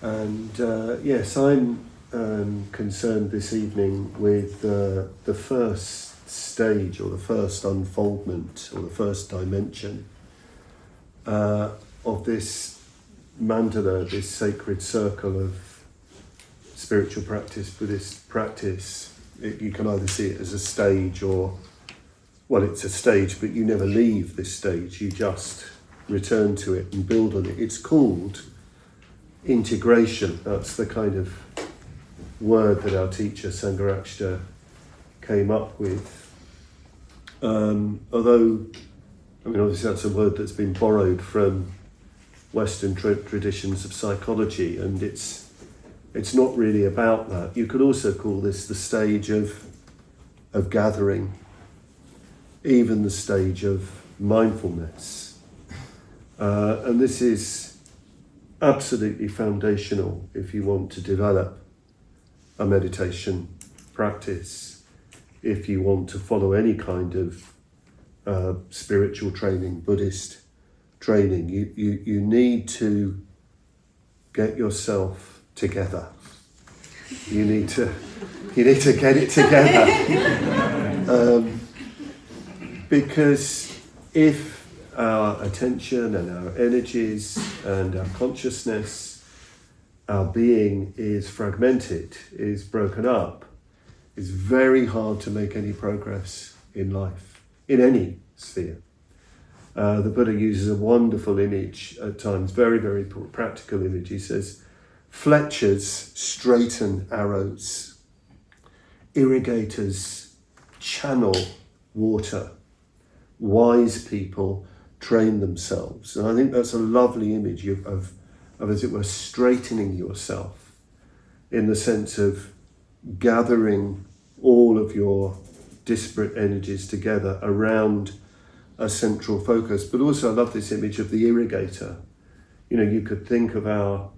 And yes, I'm concerned this evening with the first stage, or the first unfoldment, or the first dimension of this mandala, this sacred circle of spiritual practice, Buddhist practice. You can either see it as a stage or, well, it's a stage, but you never leave this stage. You just return to it and build on it. It's called integration. That's the kind of word that our teacher Sangharakshita came up with. Although, I mean, obviously that's a word that's been borrowed from Western traditions of psychology, and it's not really about that. You could also call this the stage of gathering, even the stage of mindfulness. And this is absolutely foundational if you want to develop a meditation practice, if you want to follow any kind of spiritual training, Buddhist training. You need to get yourself together. You need to get it together. Because if our attention and our energies and our consciousness, our being is fragmented, is broken up, it's very hard to make any progress in life, in any sphere. The Buddha uses a wonderful image at times, very, very practical image. He says, fletchers straighten arrows, irrigators channel water, wise people train themselves. And I think that's a lovely image of as it were, straightening yourself, in the sense of gathering all of your disparate energies together around a central focus. But also I love this image of the irrigator. You know, you could think of our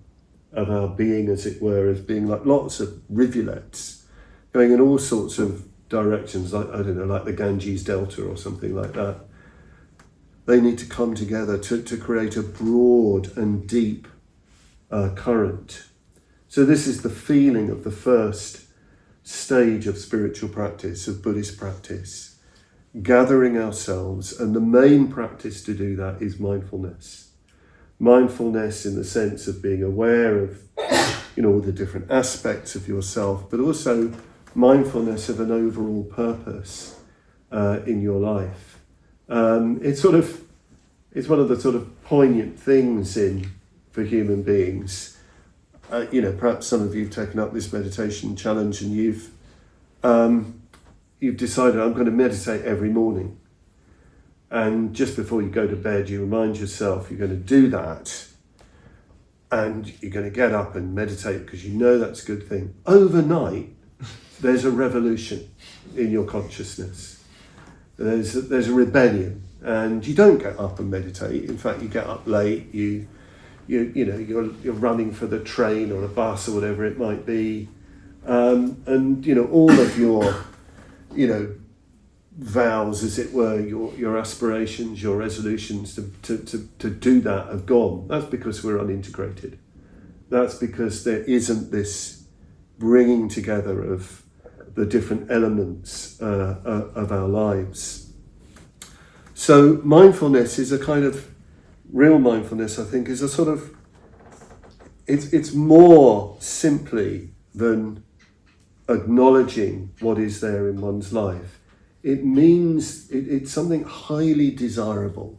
being, as it were, as being like lots of rivulets going in all sorts of directions, like, I don't know, like the Ganges Delta or something like that. They need to come together to create a broad and deep current. So this is the feeling of the first stage of spiritual practice, of Buddhist practice, gathering ourselves, and the main practice to do that is mindfulness. Mindfulness in the sense of being aware of, you know, all the different aspects of yourself, but also mindfulness of an overall purpose in your life. It's one of the sort of poignant things for human beings. You know, perhaps some of you have taken up this meditation challenge and you've decided, I'm going to meditate every morning. And just before you go to bed, you remind yourself you're going to do that, and you're going to get up and meditate because you know that's a good thing. Overnight, there's a revolution in your consciousness. There's a rebellion, and you don't get up and meditate. In fact, you get up late. You're running for the train or the bus or whatever it might be, and you know, all of your, you know, vows, as it were, your aspirations, your resolutions to do that have gone. That's because we're unintegrated. That's because there isn't this bringing together of the different elements of our lives. So mindfulness is a kind of, real mindfulness, I think, is a sort of, it's more simply than acknowledging what is there in one's life. It means it's something highly desirable.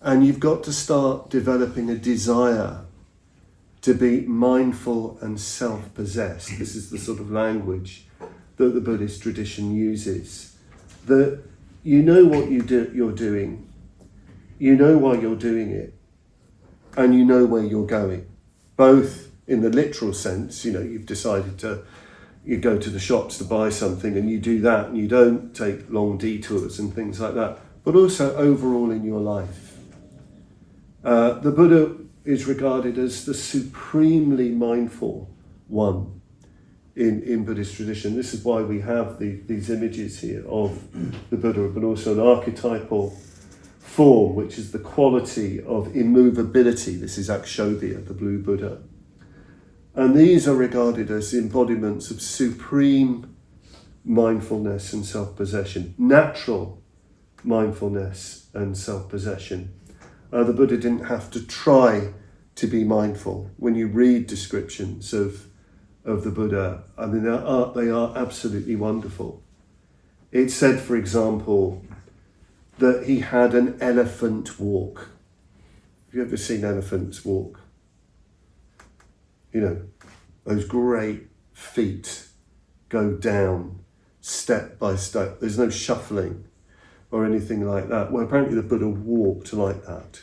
And you've got to start developing a desire to be mindful and self-possessed. This is the sort of language that the Buddhist tradition uses. That you know what you're doing, you know why you're doing it, and you know where you're going. Both in the literal sense, you know, you've decided you go to the shops to buy something and you do that and you don't take long detours and things like that, but also overall in your life. The Buddha is regarded as the supremely mindful one in Buddhist tradition. This is why we have these images here of the Buddha, but also an archetypal form, which is the quality of immovability. This is Akshobhya, the blue Buddha. And these are regarded as embodiments of supreme mindfulness and self-possession, natural mindfulness and self-possession. The Buddha didn't have to try to be mindful. When you read descriptions of the Buddha, I mean, they are absolutely wonderful. It said, for example, that he had an elephant walk. Have you ever seen elephants walk? You know, those great feet go down step by step. There's no shuffling or anything like that. Well, apparently the Buddha walked like that,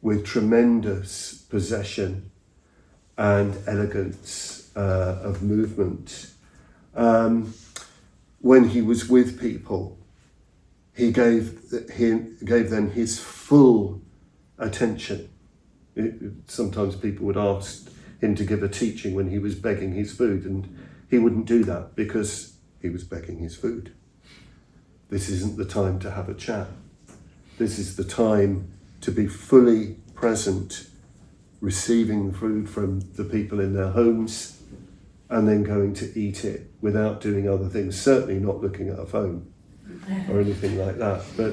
with tremendous possession and elegance of movement. When he was with people, he gave them his full attention. Sometimes people would ask him to give a teaching when he was begging his food, and he wouldn't do that because he was begging his food. This isn't the time to have a chat. This is the time to be fully present, receiving food from the people in their homes, and then going to eat it without doing other things, certainly not looking at a phone or anything like that, but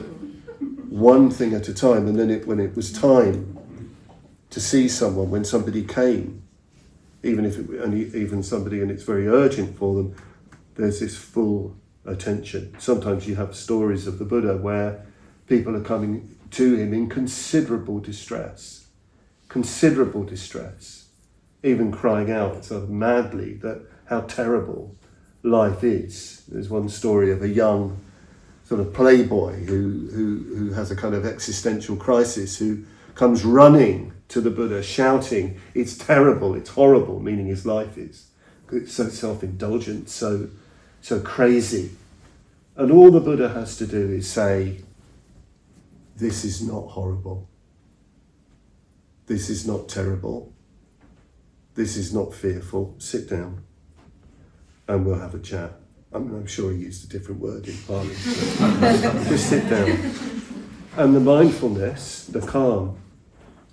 one thing at a time. And then when it was time to see someone, when somebody came, even if even somebody and it's very urgent for them, there's this full attention. Sometimes you have stories of the Buddha where people are coming to him in considerable distress, even crying out sort of madly that how terrible life is. There's one story of a young sort of playboy who has a kind of existential crisis, who comes running to the Buddha shouting, "It's terrible, it's horrible," meaning his life is so self-indulgent, so crazy. And all the Buddha has to do is say, "This is not horrible. This is not terrible. This is not fearful. Sit down and we'll have a chat." I mean, I'm sure he used a different word in Pali. Just sit down. And the mindfulness, the calm,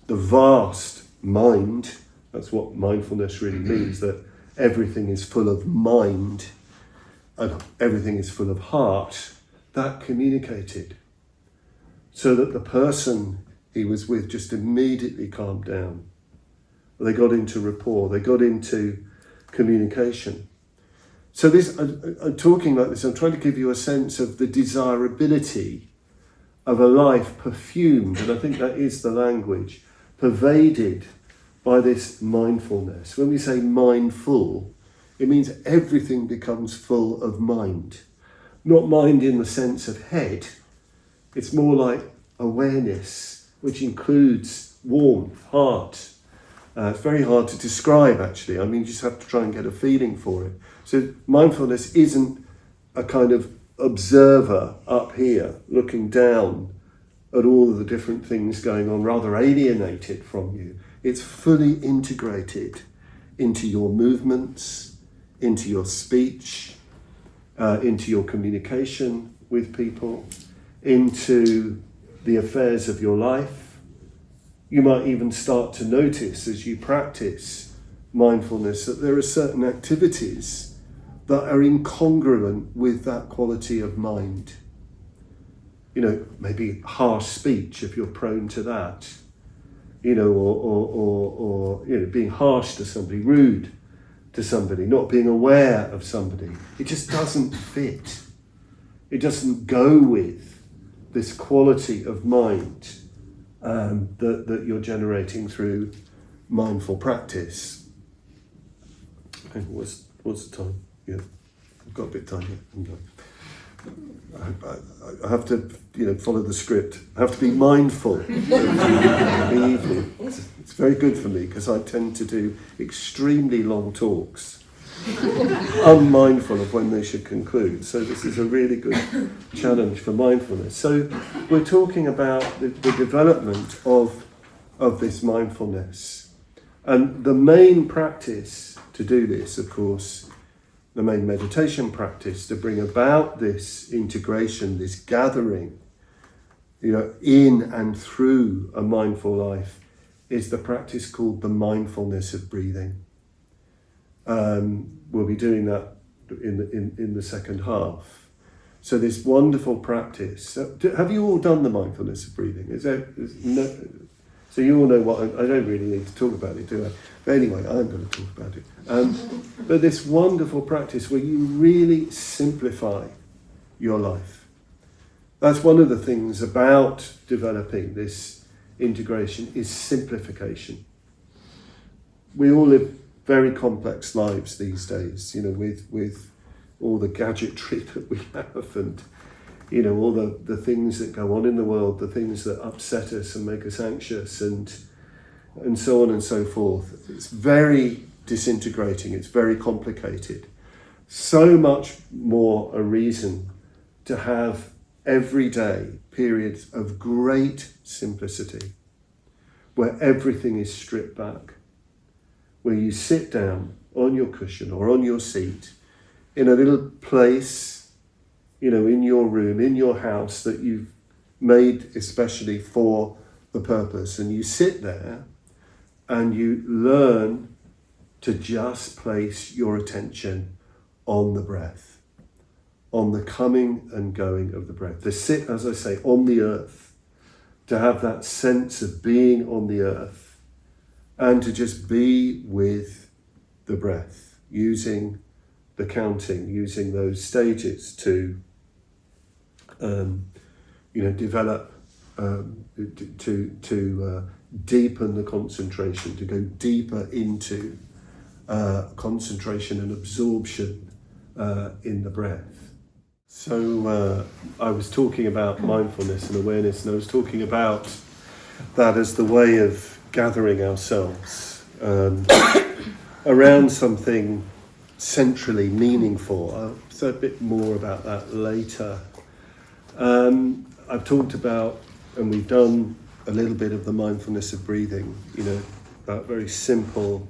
the vast mind, that's what mindfulness really means, that everything is full of mind and everything is full of heart, that communicated. So that the person he was with just immediately calmed down. They got into rapport, they got into communication. So this, I'm talking like this, I'm trying to give you a sense of the desirability of a life perfumed, and I think that is the language, pervaded by this mindfulness. When we say mindful, it means everything becomes full of mind. Not mind in the sense of head, it's more like awareness, which includes warmth, heart. It's very hard to describe, actually. I mean, you just have to try and get a feeling for it. So mindfulness isn't a kind of observer up here looking down at all of the different things going on, rather alienated from you. It's fully integrated into your movements, into your speech, into your communication with people, into the affairs of your life. You might even start to notice as you practice mindfulness that there are certain activities that are incongruent with that quality of mind. You know, maybe harsh speech if you're prone to that. You know, or you know, being harsh to somebody, rude to somebody, not being aware of somebody. It just doesn't fit. It doesn't go with this quality of mind that you're generating through mindful practice. Okay, what's the time? Yeah, I've got a bit of time here. I have to, follow the script. I have to be mindful of the evening. It's very good for me because I tend to do extremely long talks, unmindful of when they should conclude. So this is a really good challenge for mindfulness. So we're talking about the development of this mindfulness. And the main practice to do this, of course, the main meditation practice to bring about this integration, this gathering, in and through a mindful life, is the practice called the mindfulness of breathing. We'll be doing that in the second half. So this wonderful practice. Have you all done the mindfulness of breathing? So you all know what, I don't really need to talk about it, do I? But anyway, I'm going to talk about it. But this wonderful practice where you really simplify your life. That's one of the things about developing this integration is simplification. We all live very complex lives these days, with all the gadgetry that we have and, all the things that go on in the world, the things that upset us and make us anxious and so on and so forth. It's very disintegrating, it's very complicated. So much more a reason to have everyday periods of great simplicity, where everything is stripped back, where you sit down on your cushion or on your seat in a little place, in your room, in your house that you've made especially for the purpose, and you sit there and you learn to just place your attention on the breath, on the coming and going of the breath. To sit, as I say, on the earth, to have that sense of being on the earth, and to just be with the breath, using the counting, using those stages to develop, to deepen the concentration, to go deeper into concentration and absorption in the breath. So I was talking about mindfulness and awareness, and I was talking about that as the way of gathering ourselves around something centrally meaningful. I'll say a bit more about that later. I've talked about, and we've done a little bit of the mindfulness of breathing, that very simple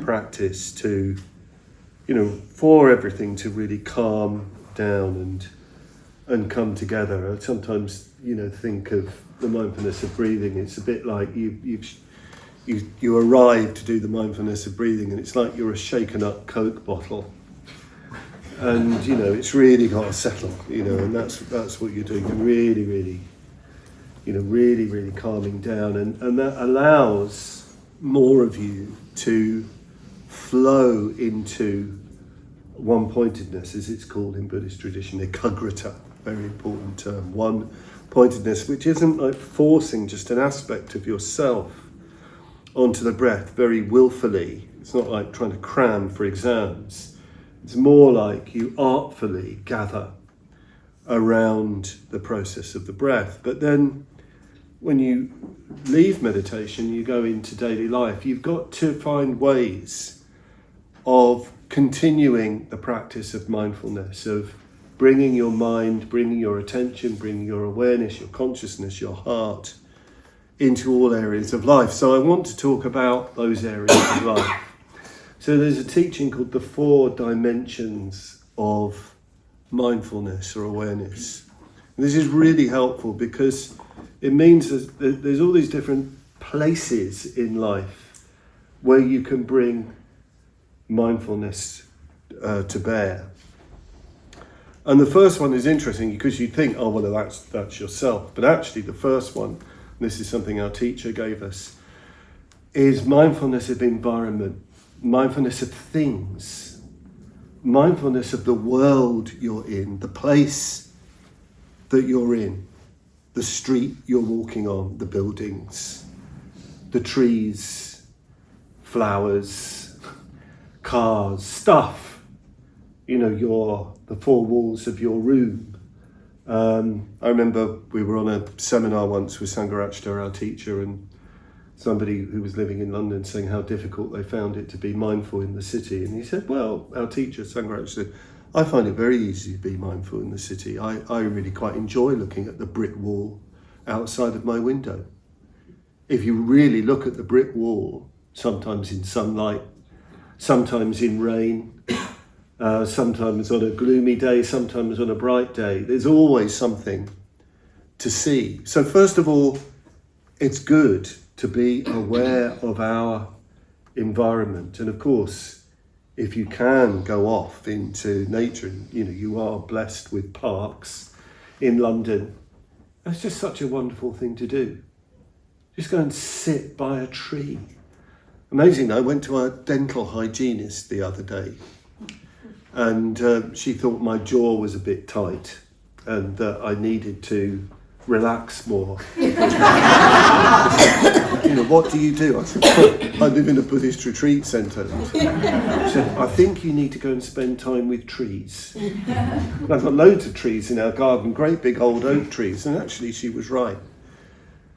practice to, for everything to really calm down and come together. I sometimes, think of the mindfulness of breathing. It's a bit like you arrive to do the mindfulness of breathing, and it's like you're a shaken up Coke bottle. And, it's really got to settle, and that's what you're doing. You're really, really, really calming down. And that allows more of you to flow into one-pointedness, as it's called in Buddhist tradition, ekagrata, very important term. One-pointedness, which isn't like forcing just an aspect of yourself onto the breath very willfully. It's not like trying to cram for exams. It's more like you artfully gather around the process of the breath. But then when you leave meditation, you go into daily life, you've got to find ways of continuing the practice of mindfulness, of bringing your mind, bringing your attention, bringing your awareness, your consciousness, your heart into all areas of life. So I want to talk about those areas of life. So there's a teaching called the 4 dimensions of mindfulness or awareness. And this is really helpful because it means that there's all these different places in life where you can bring mindfulness to bear. And the first one is interesting because you think, oh, well, that's yourself. But actually the first one, this is something our teacher gave us, is mindfulness of environment, mindfulness of things, mindfulness of the world you're in, the place that you're in, the street you're walking on, the buildings, the trees, flowers, cars, stuff, the 4 walls of your room. I remember we were on a seminar once with Sangharajta, our teacher, and somebody who was living in London saying how difficult they found it to be mindful in the city. And he said, well, our teacher, Sangharajta, said, I find it very easy to be mindful in the city. I really quite enjoy looking at the brick wall outside of my window. If you really look at the brick wall, sometimes in sunlight, sometimes in rain, sometimes on a gloomy day, sometimes on a bright day, there's always something to see. So first of all, it's good to be aware of our environment. And of course, if you can go off into nature, and you are blessed with parks in London, that's just such a wonderful thing to do. Just go and sit by a tree. Amazing, I went to a dental hygienist the other day, and she thought my jaw was a bit tight and that I needed to relax more. What do you do? I said, I live in a Buddhist retreat centre. She said, I think you need to go and spend time with trees. And I've got loads of trees in our garden, great big old oak trees, and actually she was right.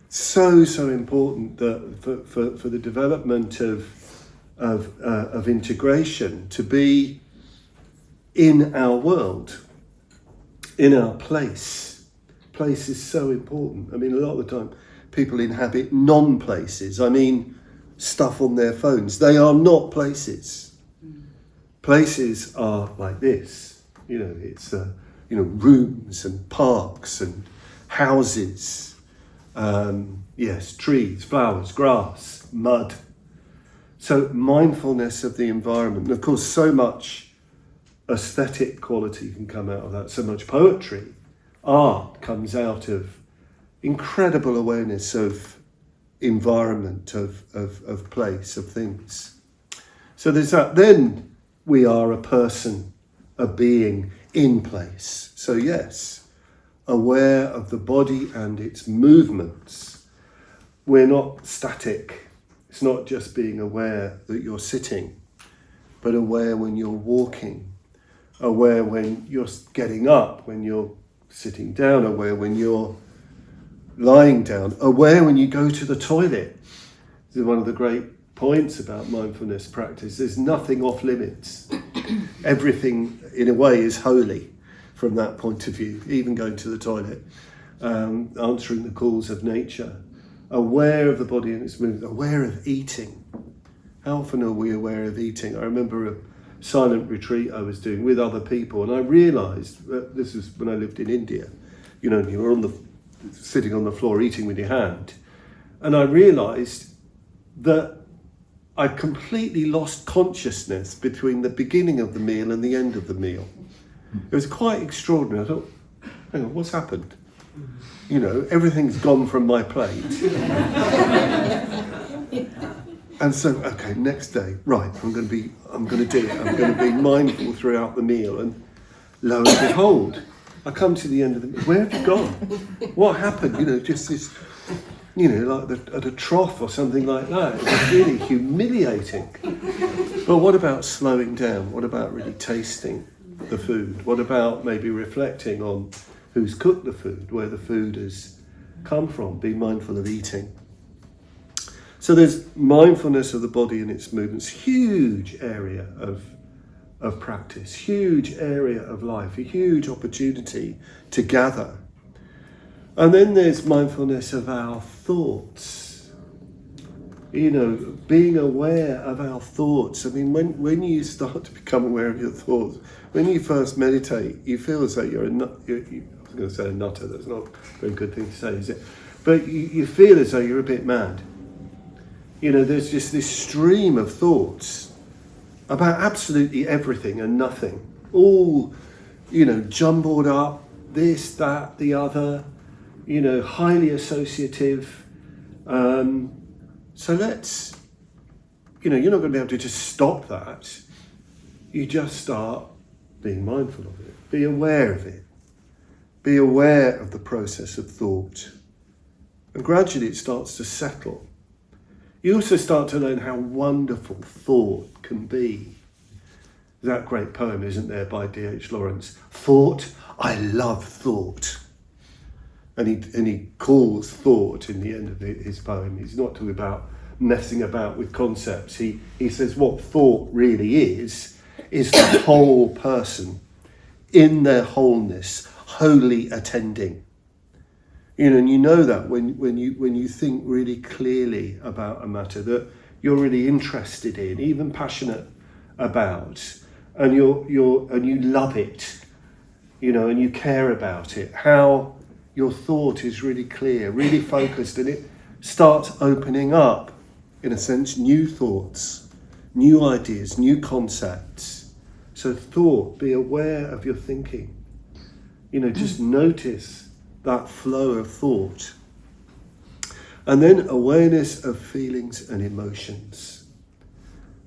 So important that for the development of integration to be in our world, in our place. Place is so important. I mean, a lot of the time people inhabit non-places. I mean, stuff on their phones. They are not places. Places are like this. It's rooms and parks and houses. Yes, trees, flowers, grass, mud. So mindfulness of the environment. And of course, so much aesthetic quality can come out of that. So much poetry. Art comes out of incredible awareness of environment, of place, of things. So there's that. Then we are a person, a being in place. So yes, aware of the body and its movements. We're not static. It's not just being aware that you're sitting, but aware when you're walking, aware when you're getting up, when you're sitting down, aware when you're lying down, aware when you go to the toilet. This is one of the great points about mindfulness practice. There's nothing off limits. Everything, in a way, is holy from that point of view, even going to the toilet, answering the calls of nature, aware of the body and its movement, aware of eating. How often are we aware of eating? I remember a silent retreat I was doing with other people, and I realised that this was when I lived in India. You were sitting on the floor eating with your hand, and I realised that I completely lost consciousness between the beginning of the meal and the end of the meal. It was quite extraordinary. I thought, hang on, what's happened? Everything's gone from my plate. And so, okay, next day, right, I'm going to do it. I'm going to be mindful throughout the meal. And lo and behold, I come to the end of the meal. Where have you gone? What happened? Just this, like at a trough or something like that. It was really humiliating. But what about slowing down? What about really tasting the food? What about maybe reflecting on who's cooked the food, where the food has come from? Be mindful of eating. So there's mindfulness of the body and its movements, huge area of practice, huge area of life, a huge opportunity to gather. And then there's mindfulness of our thoughts, being aware of our thoughts. I mean, when you start to become aware of your thoughts, when you first meditate, you feel as though you're I was going to say a nutter, that's not a very good thing to say, is it? But you feel as though you're a bit mad. There's just this stream of thoughts about absolutely everything and nothing, all, jumbled up, this, that, the other, highly associative. So let's, you're not going to be able to just stop that. You just start being mindful of it, be aware of it, be aware of the process of thought. And gradually it starts to settle. You also start to learn how wonderful thought can be. That great poem, isn't there, by D.H. Lawrence? Thought, I love thought. And he calls thought in the end of his poem. He's not talking about messing about with concepts. He says what thought really is the whole person in their wholeness, wholly attending. And you know that when you think really clearly about a matter that you're really interested in, even passionate about, and you love it, and you care about it, how your thought is really clear, really focused, and it start opening up, in a sense, new thoughts, new ideas, new concepts. So thought, be aware of your thinking. Just notice that flow of thought. And then awareness of feelings and emotions.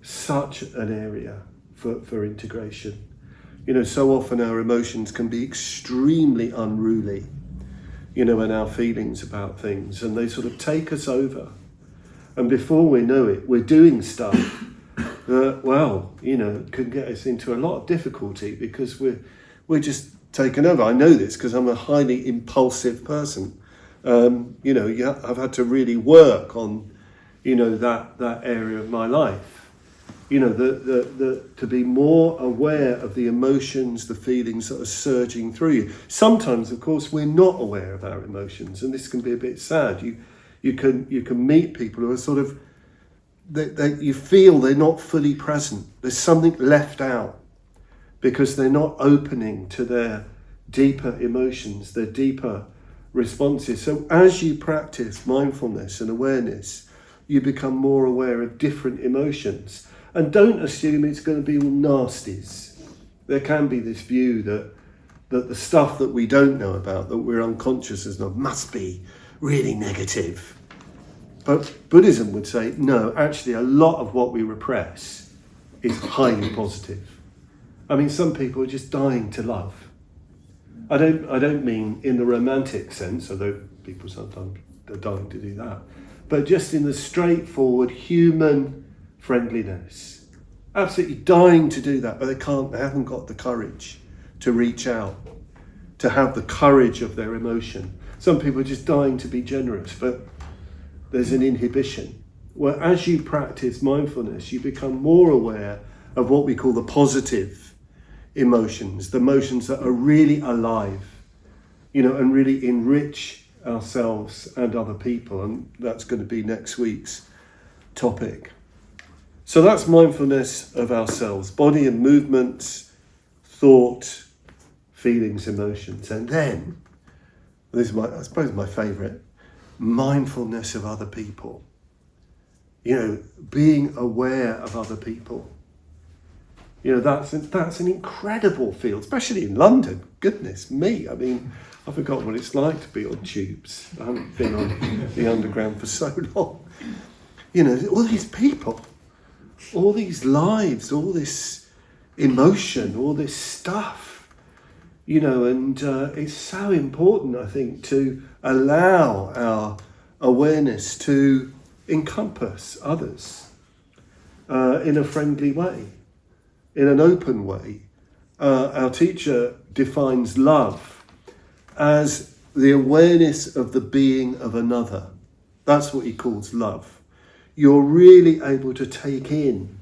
Such an area for integration. So often our emotions can be extremely unruly, and our feelings about things, and they sort of take us over. And before we know it, we're doing stuff that, can get us into a lot of difficulty because we're just taken over. I know this because I'm a highly impulsive person. I've had to really work on, that area of my life. To be more aware of the emotions, the feelings that are surging through you. Sometimes, of course, we're not aware of our emotions, and this can be a bit sad. You can meet people who are sort of, you feel they're not fully present. There's something left out because they're not opening to their deeper emotions, their deeper responses. So as you practice mindfulness and awareness, you become more aware of different emotions. And don't assume it's going to be all nasties. There can be this view that the stuff that we don't know about, that we're unconscious of, must be really negative. But Buddhism would say, no, actually a lot of what we repress is highly positive. I mean, some people are just dying to love. I don't mean in the romantic sense, although people sometimes are dying to do that, but just in the straightforward human friendliness. Absolutely dying to do that, but they haven't got the courage to reach out, to have the courage of their emotion. Some people are just dying to be generous, but there's an inhibition. Well, as you practice mindfulness, you become more aware of what we call the positive emotions, the emotions that are really alive, and really enrich ourselves and other people. And that's going to be next week's topic. So that's mindfulness of ourselves, body and movements, thought, feelings, emotions. And then, this is I suppose my favourite, mindfulness of other people. Being aware of other people. That's an incredible field, especially in London. Goodness me. I mean, I forgot what it's like to be on tubes. I haven't been on the underground for so long. All these people, all these lives, all this emotion, all this stuff, and it's so important, I think, to allow our awareness to encompass others in a friendly way, in an open way. Our teacher defines love as the awareness of the being of another. That's what he calls love. You're really able to take in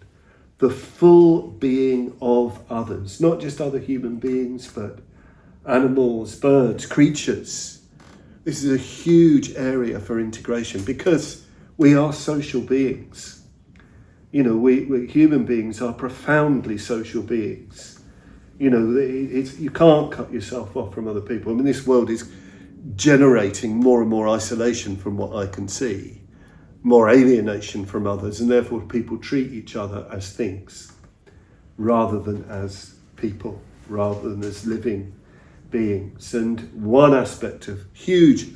the full being of others, not just other human beings, but animals, birds, creatures. This is a huge area for integration because we are social beings. We human beings are profoundly social beings. You can't cut yourself off from other people. I mean, this world is generating more and more isolation from what I can see. More alienation from others, and therefore people treat each other as things rather than as people, rather than as living beings. And one huge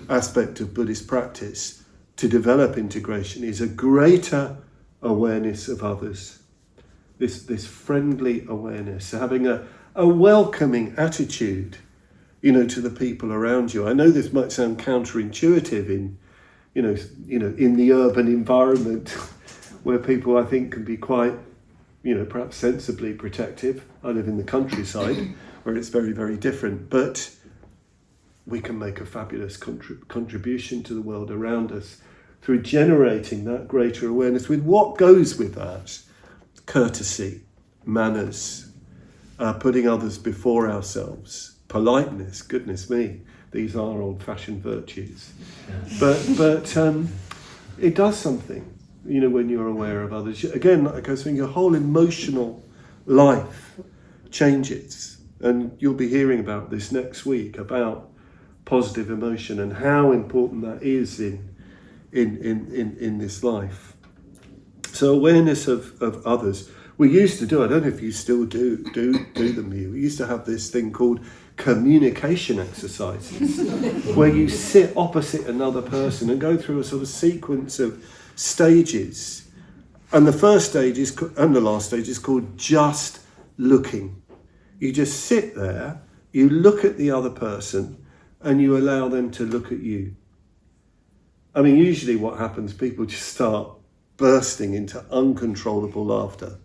aspect of Buddhist practice to develop integration is a greater awareness of others. This friendly awareness, having a welcoming attitude, to the people around you. I know this might sound counterintuitive in the urban environment where people, I think, can be quite, perhaps sensibly protective. I live in the countryside where it's very, very different, but we can make a fabulous contribution to the world around us through generating that greater awareness with what goes with that. Courtesy, manners, putting others before ourselves, politeness, goodness me. These are old-fashioned virtues, but it does something, when you're aware of others. Again, like I was saying, your whole emotional life changes, and you'll be hearing about this next week about positive emotion and how important that is in in this life. So awareness of others. We used to do, I don't know if you still do them here, we used to have this thing called communication exercises where you sit opposite another person and go through a sort of sequence of stages. And the first stage and the last stage is called just looking. You just sit there, you look at the other person, and you allow them to look at you. I mean, usually what happens, people just start bursting into uncontrollable laughter.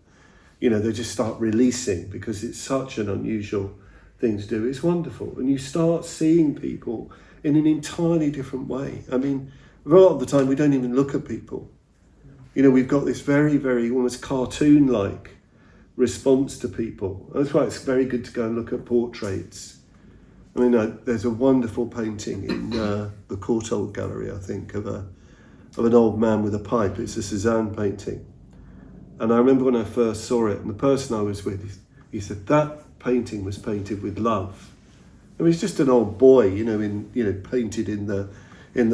You know, they just start releasing because it's such an unusual thing to do. It's wonderful. And you start seeing people in an entirely different way. I mean, a lot of the time we don't even look at people. You know, we've got this very, very almost cartoon-like response to people. That's why it's very good to go and look at portraits. I mean, there's a wonderful painting in the Courtauld Gallery, I think, of an old man with a pipe. It's a Cézanne painting. And I remember when I first saw it, and the person I was with, he said, that painting was painted with love. I mean, it's just an old boy, painted in the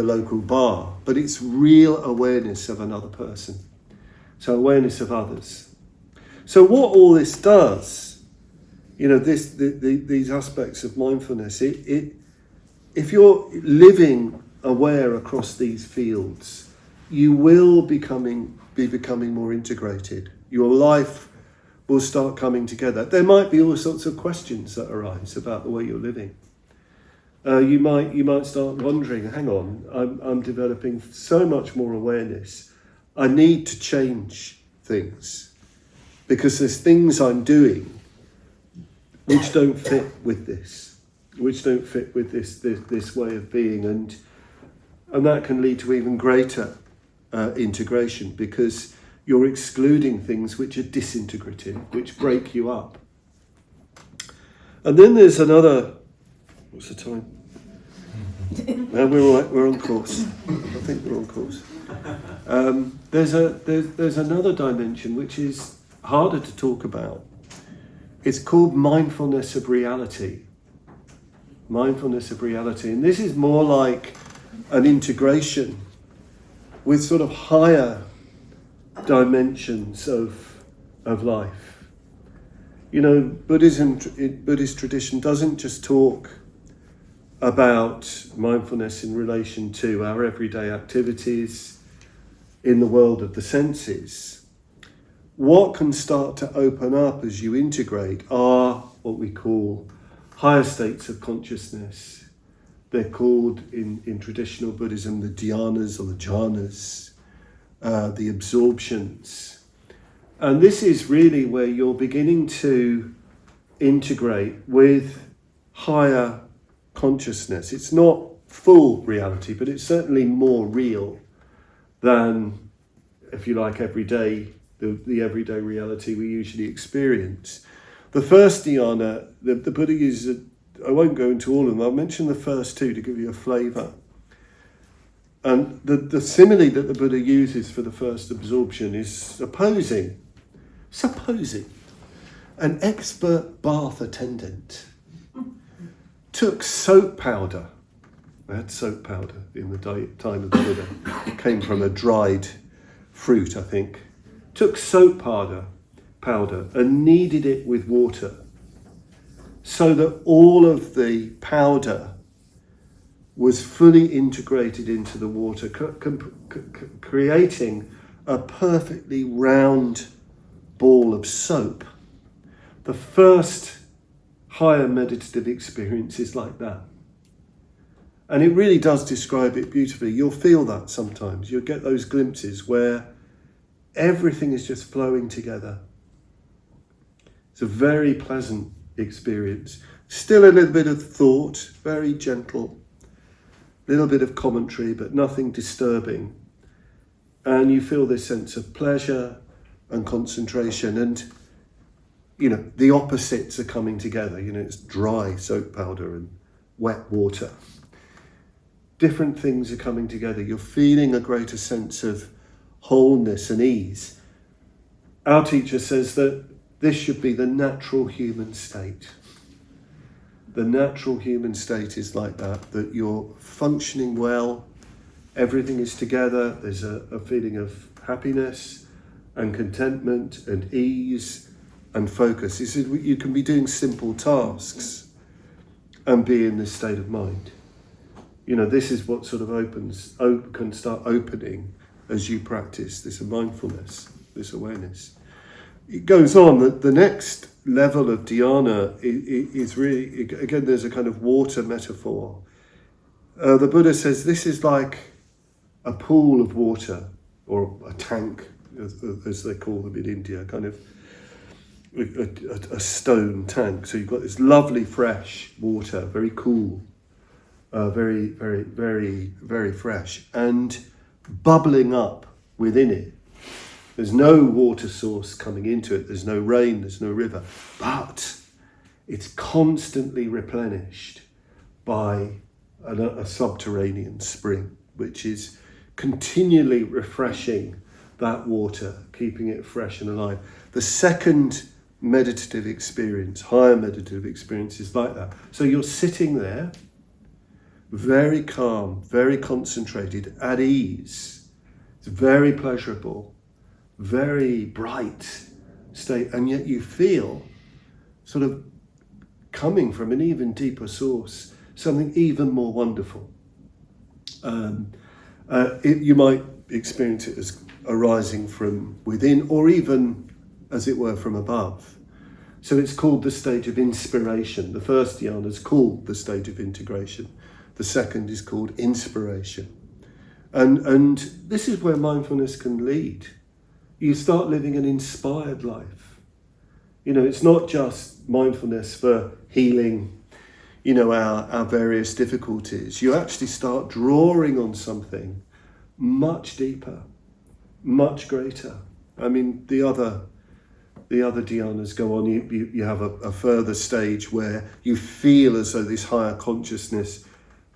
local bar, but it's real awareness of another person. So awareness of others. So what all this does, these aspects of mindfulness, if you're living aware across these fields, you will be becoming more integrated. Your life will start coming together. There might be all sorts of questions that arise about the way you're living. You might start wondering, hang on, I'm developing so much more awareness. I need to change things because there's things I'm doing which don't fit with this, this way of being, and that can lead to even greater integration because you're excluding things which are disintegrative, which break you up. And then there's another. What's the time? No, we're all right. We're on course. I think we're on course. There's another dimension which is harder to talk about. It's called mindfulness of reality. Mindfulness of reality, and this is more like an integration with sort of higher dimensions of life. You know, Buddhist tradition doesn't just talk about mindfulness in relation to our everyday activities in the world of the senses. What can start to open up as you integrate are what we call higher states of consciousness. They're called in traditional Buddhism the dhyanas or the jhanas, the absorptions. And this is really where you're beginning to integrate with higher consciousness. It's not full reality, but it's certainly more real than, if you like, the everyday reality we usually experience. The first dhyana, the Buddha uses, I won't go into all of them, I'll mention the first two to give you a flavour. And the simile that the Buddha uses for the first absorption is supposing an expert bath attendant took soap powder. I had soap powder in the time of the Buddha. It came from a dried fruit, I think. Took soap powder and kneaded it with water so that all of the powder was fully integrated into the water, creating a perfectly round ball of soap. The first higher meditative experience is like that. And it really does describe it beautifully. You'll feel that sometimes. You'll get those glimpses where everything is just flowing together. It's a very pleasant experience. Still a little bit of thought, very gentle, a little bit of commentary, but nothing disturbing. And you feel this sense of pleasure and concentration, and the opposites are coming together. It's dry soap powder and wet water. Different things are coming together. You're feeling a greater sense of wholeness and ease. Our teacher says that this should be the natural human state. The natural human state is like that you're functioning well, everything is together. There's a feeling of happiness and contentment and ease and focus. He said you can be doing simple tasks and be in this state of mind. This is what sort of can start opening as you practice this mindfulness, this awareness. It goes on that the next level of dhyana is really, again, there's a kind of water metaphor. The Buddha says this is like a pool of water, or a tank, as they call them in India, kind of a stone tank. So you've got this lovely fresh water, very cool, very, very, very, very fresh, and bubbling up within it. There's no water source coming into it, there's no rain, there's no river, but it's constantly replenished by a subterranean spring, which is continually refreshing that water, keeping it fresh and alive. The second meditative experience, higher meditative experience, is like that. So you're sitting there, very calm, very concentrated, at ease. It's very pleasurable, very bright state, and yet you feel sort of coming from an even deeper source, something even more wonderful. You might experience it as arising from within, or even, as it were, from above. So it's called the stage of inspiration. The first dhyana is called the stage of integration. The second is called inspiration. And this is where mindfulness can lead. You start living an inspired life. It's not just mindfulness for healing, our various difficulties. You actually start drawing on something much deeper, much greater. I mean, the other dhyanas go on. You have a further stage where you feel as though this higher consciousness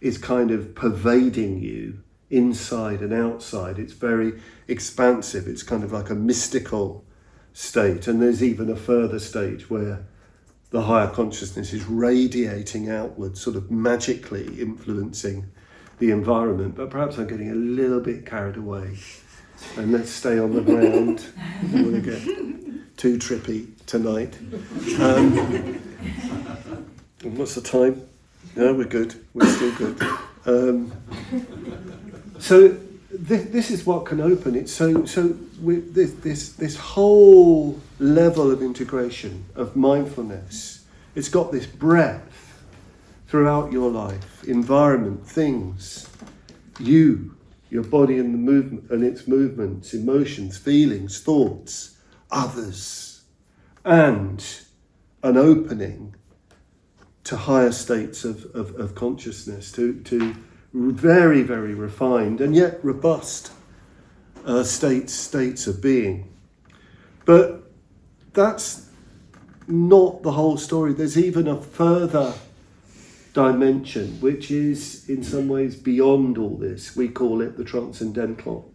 is kind of pervading you inside and outside. It's very expansive. It's kind of like a mystical state. And there's even a further stage where the higher consciousness is radiating outwards, sort of magically influencing the environment. But perhaps I'm getting a little bit carried away. And let's stay on the ground. I don't want to get too trippy tonight. And what's the time? No, we're good. We're still good. So this is what can open it. So with this whole level of integration of mindfulness, it's got this breadth throughout your life, environment, things, your body and the movement and its movements, emotions, feelings, thoughts, others, and an opening to higher states of consciousness, to very, very refined and yet robust states of being. But that's not the whole story. There's even a further dimension, which is in some ways beyond all this. We call it the transcendental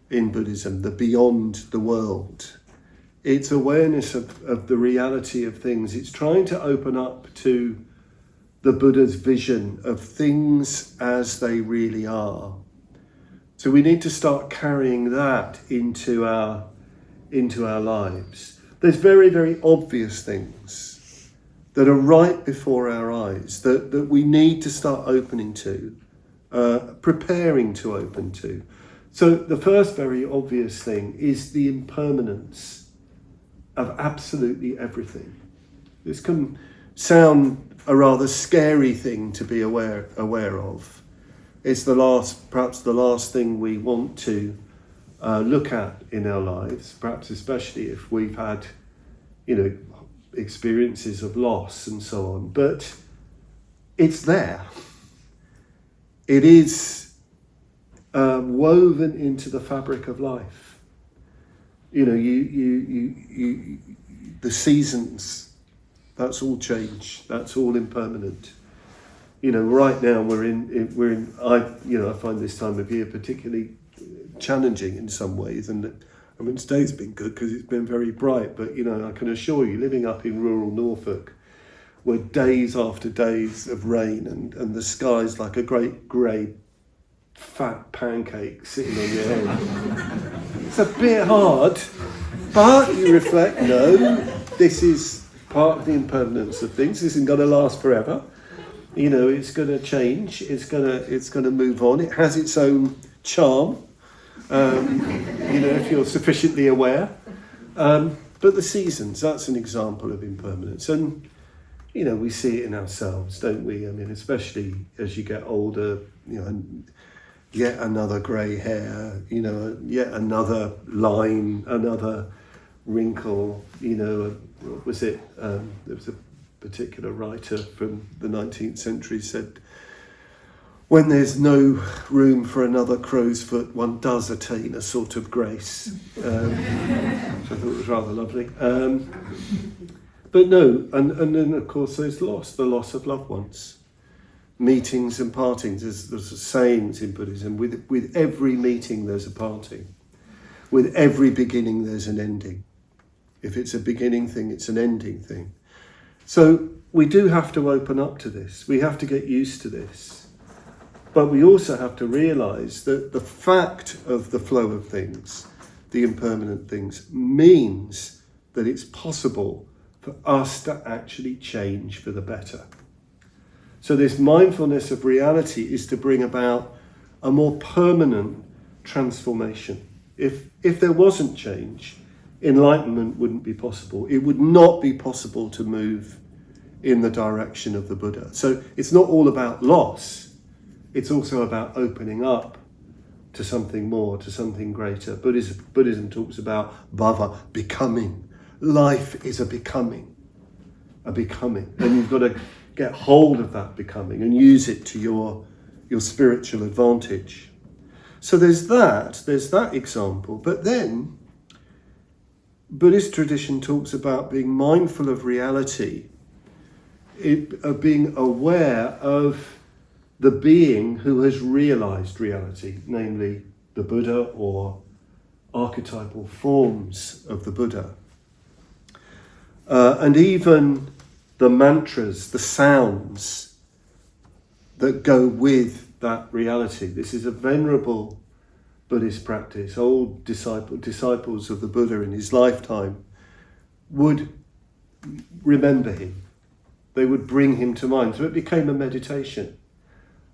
in Buddhism, the beyond the world. It's awareness of the reality of things. It's trying to open up to the Buddha's vision of things as they really are. So we need to start carrying that into our lives. There's very, very obvious things that are right before our eyes that we need to start opening to, preparing to open to. So the first very obvious thing is the impermanence of absolutely everything. This can sound a rather scary thing to be aware of. It's perhaps the last thing we want to look at in our lives, perhaps especially if we've had, experiences of loss and so on. But it's there. It is woven into the fabric of life. The seasons. That's all change. That's all impermanent. Right now I find this time of year particularly challenging in some ways, and today's been good because it's been very bright. But I can assure you, living up in rural Norfolk, where days after days of rain and the sky's like a great grey fat pancake sitting on your head. It's a bit hard, but you reflect, no, this is part of the impermanence of things. This isn't going to last forever. You know, it's going to change. It's going to move on. It has its own charm. You know, if you're sufficiently aware. But the seasons, that's an example of impermanence. And, you know, we see it in ourselves, don't we? I mean, especially as you get older, you know, and yet another grey hair, you know, yet another line, another wrinkle, you know, what was it? There was a particular writer from the 19th century said, when there's no room for another crow's foot, one does attain a sort of grace, which I thought was rather lovely. But no, and then of course there's the loss of loved ones. Meetings and partings, there's sayings in Buddhism, with every meeting there's a parting. With every beginning there's an ending. If it's a beginning thing, it's an ending thing. So we do have to open up to this. We have to get used to this. But we also have to realise that the fact of the flow of things, the impermanent things, means that it's possible for us to actually change for the better. So this mindfulness of reality is to bring about a more permanent transformation. If there wasn't change, enlightenment wouldn't be possible. It would not be possible to move in the direction of the Buddha. So it's not all about loss. It's also about opening up to something more, to something greater. Buddhism talks about bhava, becoming. Life is a becoming. And you've got to get hold of that becoming and use it to your spiritual advantage. So there's that example. But then Buddhist tradition talks about being mindful of reality, of being aware of the being who has realized reality, namely the Buddha or archetypal forms of the Buddha. And even the mantras, the sounds that go with that reality. This is a venerable Buddhist practice. Old disciples of the Buddha in his lifetime would remember him. They would bring him to mind. So it became a meditation.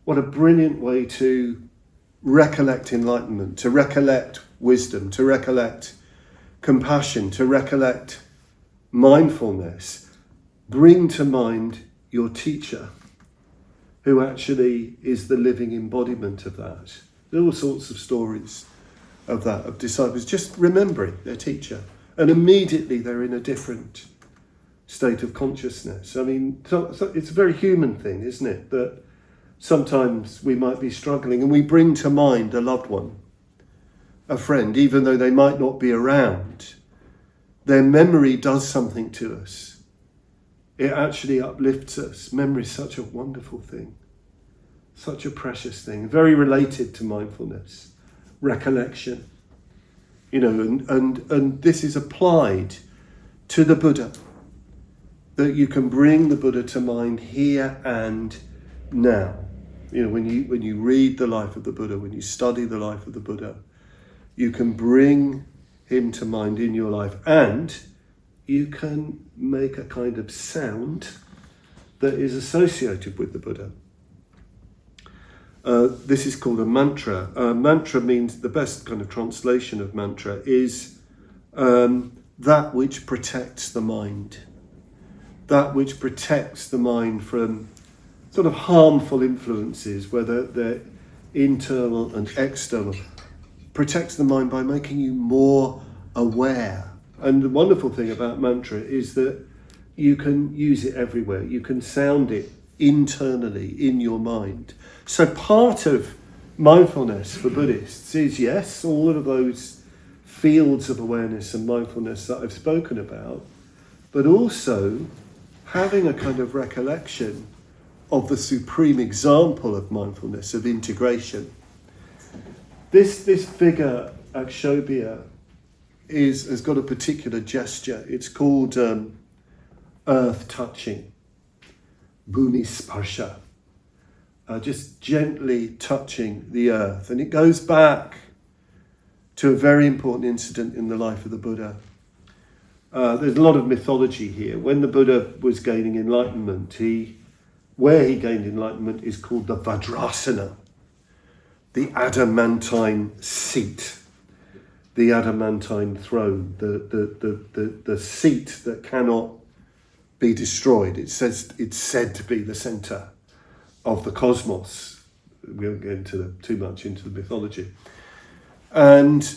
What a brilliant way to recollect enlightenment, to recollect wisdom, to recollect compassion, to recollect mindfulness. Bring to mind your teacher, who actually is the living embodiment of that. There are all sorts of stories of that, of disciples just remembering their teacher, and immediately they're in a different state of consciousness. I mean, so it's a very human thing, isn't it? That sometimes we might be struggling and we bring to mind a loved one, a friend, even though they might not be around. Their memory does something to us. It actually uplifts us. Memory is such a wonderful thing, such a precious thing, very related to mindfulness, recollection. You know, and this is applied to the Buddha, that you can bring the Buddha to mind here and now. You know, when you read the life of the Buddha, when you study the life of the Buddha, you can bring him to mind in your life, and you can make a kind of sound that is associated with the Buddha. This is called a mantra. Mantra means, the best kind of translation of mantra is that which protects the mind. That which protects the mind from sort of harmful influences, whether they're internal and external. Protects the mind by making you more aware. And the wonderful thing about mantra is that you can use it everywhere. You can sound it internally in your mind. So part of mindfulness for Buddhists is, yes, all of those fields of awareness and mindfulness that I've spoken about, but also having a kind of recollection of the supreme example of mindfulness, of integration. This figure, Akshobhya, has got a particular gesture. It's called earth touching, bhumi sparsha. just gently touching the earth. And it goes back to a very important incident in the life of the Buddha. There's a lot of mythology here. When the Buddha was gaining enlightenment, where he gained enlightenment is called the Vajrasana, the adamantine seat, the adamantine throne, the seat that cannot be destroyed. It's said to be the centre of the cosmos. We won't get too much into the mythology. And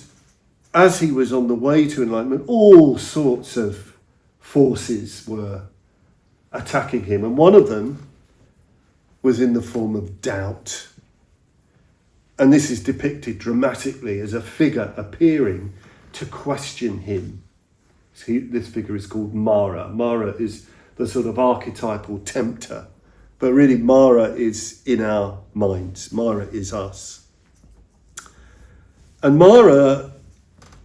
as he was on the way to enlightenment, all sorts of forces were attacking him, and one of them was in the form of doubt. And this is depicted dramatically as a figure appearing to question him. This figure is called Mara. Mara is the sort of archetypal tempter, but really Mara is in our minds. Mara is us. And Mara,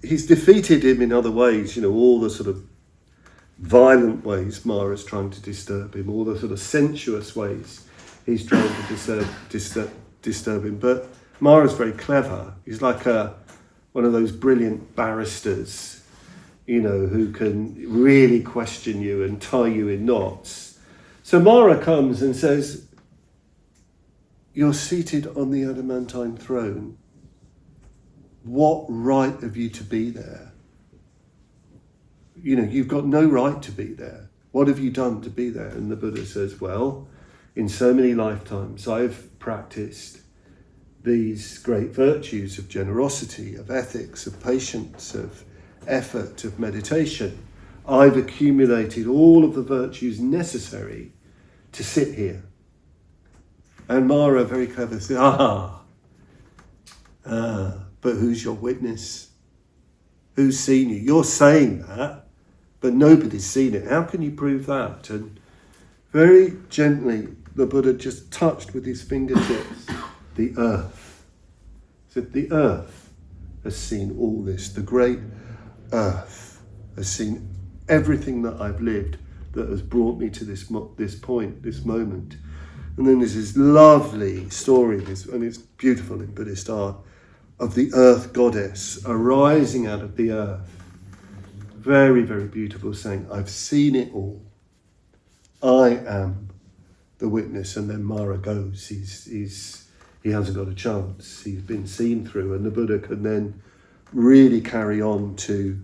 he's defeated him in other ways, all the sort of violent ways Mara's trying to disturb him, all the sort of sensuous ways he's trying to disturb him. But Mara's very clever. He's like one of those brilliant barristers, who can really question you and tie you in knots. So Mara comes and says, "You're seated on the adamantine throne. What right have you to be there? You've got no right to be there. What have you done to be there?" And the Buddha says, "Well, in so many lifetimes, I've practiced these great virtues of generosity, of ethics, of patience, of effort, of meditation. I've accumulated all of the virtues necessary to sit here." And Mara, very clever, said, but who's your witness? Who's seen you? You're saying that, but nobody's seen it. How can you prove that? And very gently, the Buddha just touched with his fingertips the earth. He said, the earth has seen all this. The great earth has seen everything that I've lived that has brought me to this point, this moment. And then there's this lovely story, and it's beautiful in Buddhist art, of the earth goddess arising out of the earth. Very, very beautiful, saying, "I've seen it all. I am the witness." And then Mara goes. He hasn't got a chance. He's been seen through, and the Buddha can then really carry on to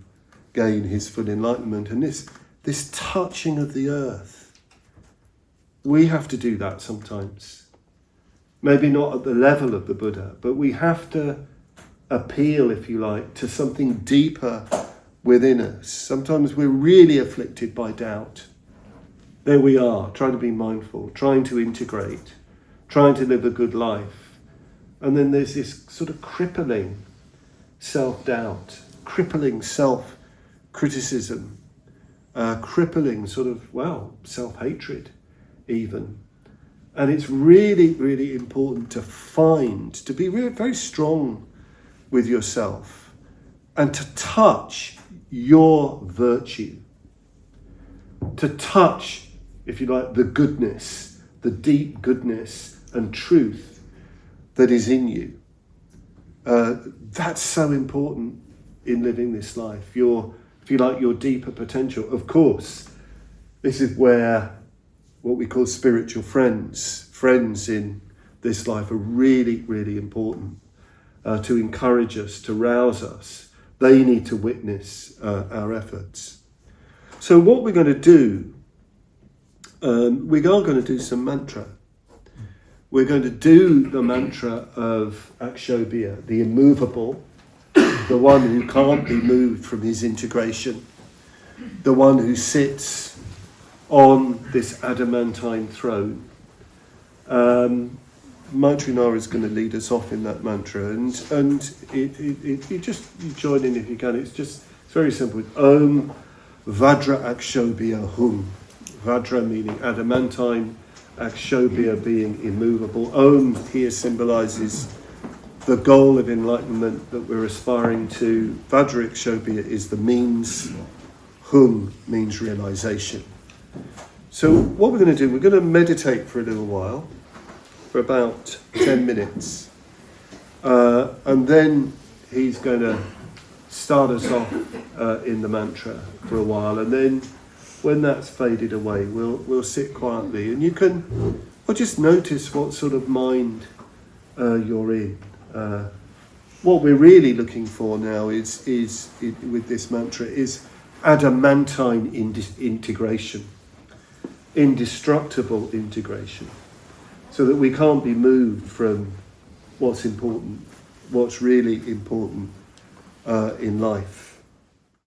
gain his full enlightenment. And this touching of the earth, we have to do that sometimes. Maybe not at the level of the Buddha, but we have to appeal, if you like, to something deeper within us. Sometimes we're really afflicted by doubt. There we are, trying to be mindful, trying to integrate, trying to live a good life. And then there's this sort of crippling self-doubt, crippling self-criticism, crippling sort of, self-hatred even. And it's really, really important to be really very strong with yourself and to touch your virtue, to touch, if you like, the goodness, the deep goodness and truth that is in you. That's so important in living this life. If you like, your deeper potential. Of course, this is where what we call spiritual friends in this life are really, really important to encourage us, to rouse us. They need to witness our efforts. So what we're going to do, we are going to do some mantra. We're going to do the mantra of Akshobhya, the immovable, the one who can't be moved from his integration, the one who sits on this adamantine throne. Maitrinara is going to lead us off in that mantra, and you join in if you can. It's very simple. Om Vajra Akshobhya Hum. Vajra meaning adamantine, Akshobhya being immovable. Om here symbolises the goal of enlightenment that we're aspiring to. Vajra Akshobhya is the means. Hum means realisation. So what we're going to do, we're going to meditate for a little while. for about 10 minutes. And then he's going to start us off in the mantra for a while, and then when that's faded away, we'll sit quietly, and you can just notice what sort of mind you're in. What we're really looking for now is with this mantra is adamantine integration, indestructible integration, so that we can't be moved from what's important, what's really important in life.